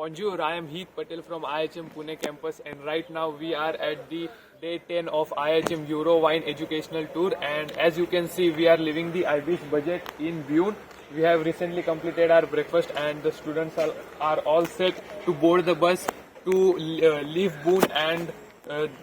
Bonjour, I am Heath Patel from IIHM Pune campus, and right now we are at the day 10 of IIHM Euro Wine Educational Tour, and as you can see we are living the Irish budget in Beaune. We have recently completed our breakfast and the students are all set to board the bus to leave Beaune and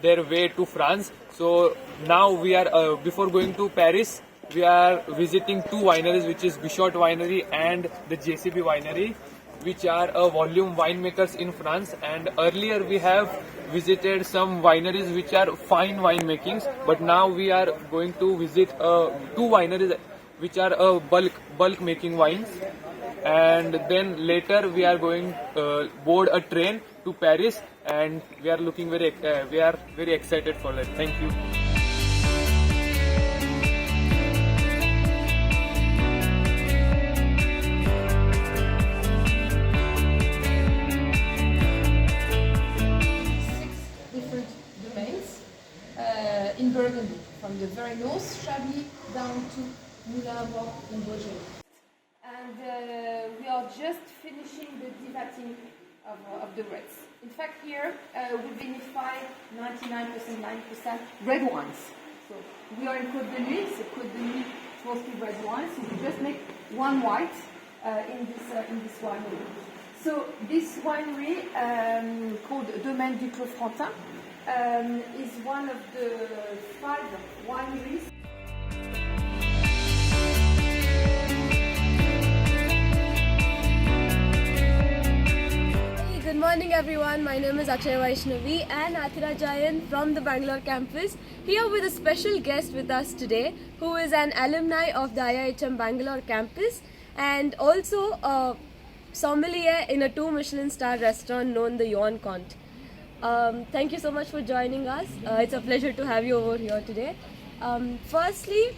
their way to France. So now we are, before going to Paris, we are visiting two wineries, which is Bichot Winery and the Jcb Winery, which are volume winemakers in France. And earlier we have visited some wineries which are fine winemakings, but now we are going to visit two wineries which are bulk making wines. And then later we are going board a train to Paris, and we are very excited for that. Thank you. Different domains in Burgundy, from the very north, Chablis, down to Moulin in Beaune. And we are just finishing the devatting of the reds. In fact, here we vinify 99% red wines. So we are in Côte de Nuit, so Côte de Nuit is mostly red wines. So we just make one white in this winery. So this winery, called Domaine du Clos Frontin, is one of the 5 wineries. Hey, good morning everyone. My name is Vaishnavi and Athira Jayan from the Bangalore campus, here with a special guest with us today, who is an alumni of the IIHM Bangalore campus and also a sommelier in a 2 Michelin star restaurant known the Beaune. Thank you so much for joining us. It's a pleasure to have you over here today. Firstly,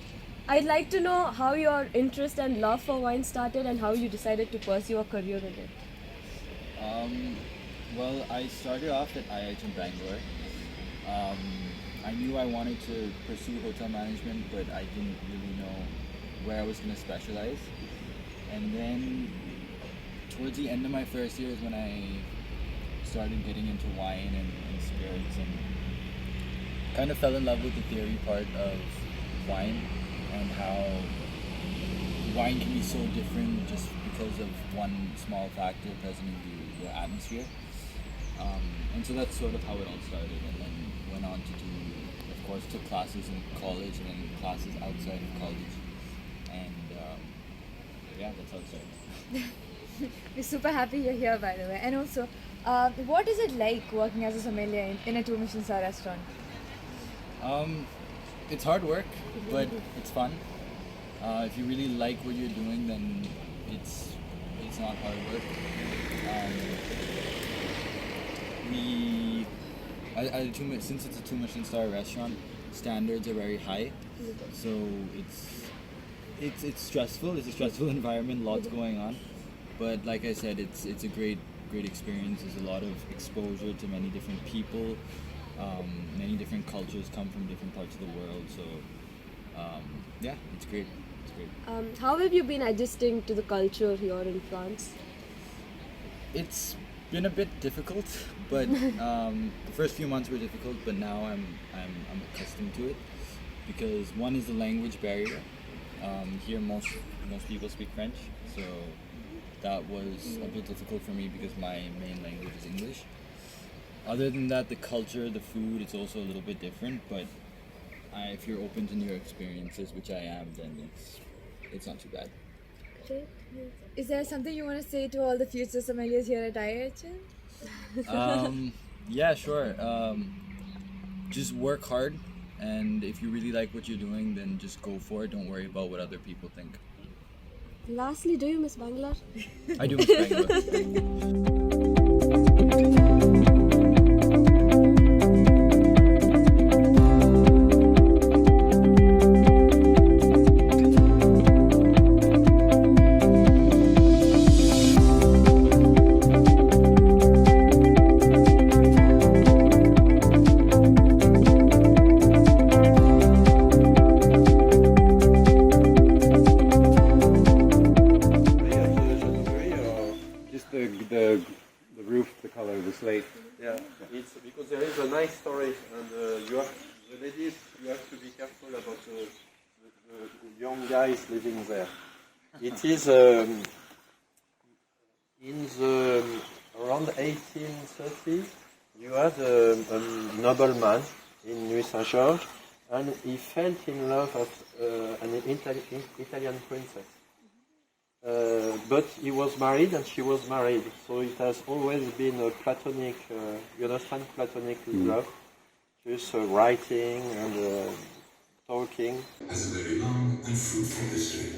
I'd like to know how your interest and love for wine started and how you decided to pursue a career in it. Well, I started off at IIHM Bangalore. I knew I wanted to pursue hotel management, but I didn't really know where I was going to specialize. And then towards the end of my first year is when I started getting into wine and spirits, and kind of fell in love with the theory part of wine and how wine can be so different just because of one small factor present in the atmosphere. And so that's sort of how it all started, and then went on to do, of course, took classes in college and then classes outside of college, and yeah, that's how it started. We're super happy you're here, by the way. And also, what is it like working as a sommelier in a 2 Michelin star restaurant? It's hard work, but it's fun. If you really like what you're doing, then it's not hard work. Since it's a 2 Michelin star restaurant, standards are very high, so it's stressful. It's a stressful environment, lots going on. But like I said, it's a great experience. There's a lot of exposure to many different people. Many different cultures come from different parts of the world. So yeah, it's great. It's great. How have you been adjusting to the culture here in France? It's been a bit difficult, but the first few months were difficult. But now I'm accustomed to it, because one is the language barrier. Here most people speak French, so that was a bit difficult for me because my main language is English. Other than that, the culture, the food, it's also a little bit different, but if you're open to new experiences, which I am, then it's not too bad. Great. Is there something you want to say to all the future sommeliers here at IIHM? Yeah, sure. Just work hard, and if you really like what you're doing, then just go for it. Don't worry about what other people think. Lastly, do you miss Bangalore? I do miss Bangalore. the roof, the color of the slate. Yeah, it's because there is a nice story, and you have the ladies. You have to be careful about the young guys living there. It is in the around 1830. You had a nobleman in Nuit Saint-Georges, and he fell in love with an Italian princess. But he was married and she was married, so it has always been a platonic, you understand, platonic love, just writing and talking. Has a very long and fruitful history.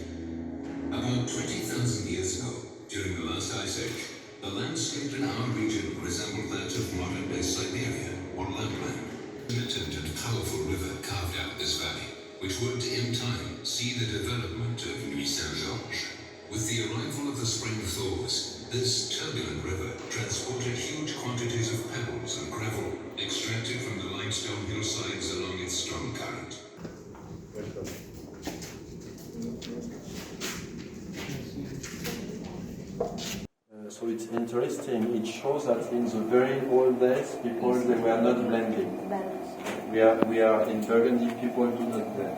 About 20,000 years ago, during the last ice age, the landscape in our region resembled that of modern-day Siberia or Lapland. A limited and powerful river carved out this valley, which would, in time, see the development of Nuit Saint-Georges. With the arrival of the spring thaws, this turbulent river transported huge quantities of pebbles and gravel extracted from the limestone hillsides along its strong current. So it's interesting. It shows that in the very old days, people they were not blending. We are in Burgundy. People do not blend.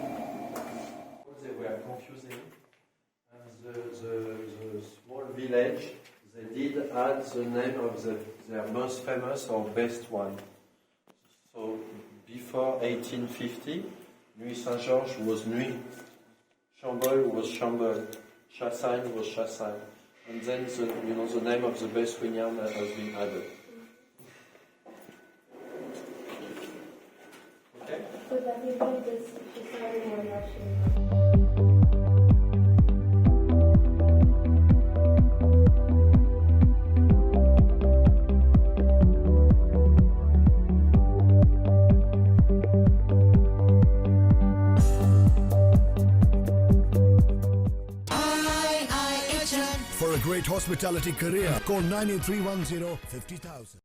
They were confusing, and the small village they did add the name of their most famous or best one. So before 1850, Nuit Saint-Georges was Nuit, Chambol was Chambol, Chassagne was Chassagne. And then the name of the best vineyard has been added. Okay? So that is what this deciding on Russian. For a great hospitality career, call 9310 50,000.